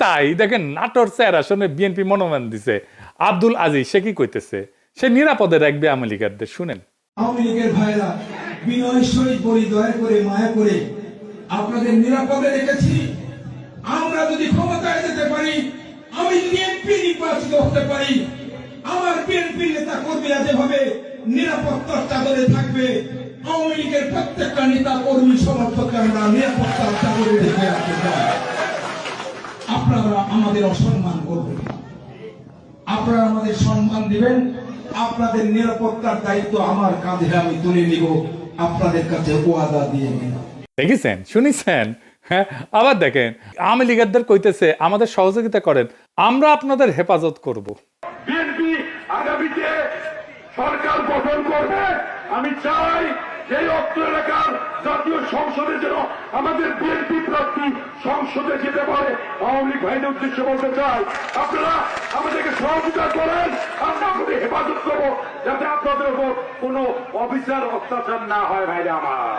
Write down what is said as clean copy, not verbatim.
তাই দেখেন নাটোর 4 আসনে বিএনপি মনোনয়ন দিছে আব্দুল আজিজ, সে কি কইতেছে? সে নিরাপদে রাখবে আওয়ামী লীগারদের, শুনেন। আওয়ামী লীগের ভাইরা বিনয় সহিত বলি, দয়া করে মায়া করে আপনাদের নিরাপদে রেখেছি। আমরা যদি ক্ষমতায় যেতে পারি, আমি যদি এমপি নির্বাচিত হতে পারি, আমার বিএনপি নেতা কর্মীরা যেভাবে নিরাপত্তার চাদরে থাকবে, আওয়ামী লীগের প্রত্যেকটা নেতা কর্মী সমর্থককে আমরা নিরাপত্তার চাদরে ঢেকে রাখতে চাই। আপনারা আমাদের অসম্মান করবেন, আপনারা আমাদের সম্মান দিবেন। আপনাদের নিরাপত্তার দায়িত্ব আমার কাঁধে আমি তুলে নিব, আপনাদের কাছে ওয়াদা দিয়ে নিব। দেখেছেন, শুনেছেন? হ্যাঁ, আবার দেখেন আওয়ামী লীগারদের কইতেছে আমাদের সহযোগিতা করেন, আমরা আপনাদের হেফাজত করব। বিএনপি আগামীতে সরকার গঠন করবে। আমি চাই এই অত্র এলাকার জাতীয় সংসদে যেন আমাদের বিএনপি প্রার্থী সংসদে যেতে পারে। আওয়ামী লীগ ভাইদের উদ্দেশ্যে বলতে চাই, আপনারা আমাদেরকে সহযোগিতা করেন, আমরা আপনাদের হেফাজত করবো, যাতে আপনাদের উপর কোনো অফিসার অত্যাচার না হয়। ভাইরা আমার,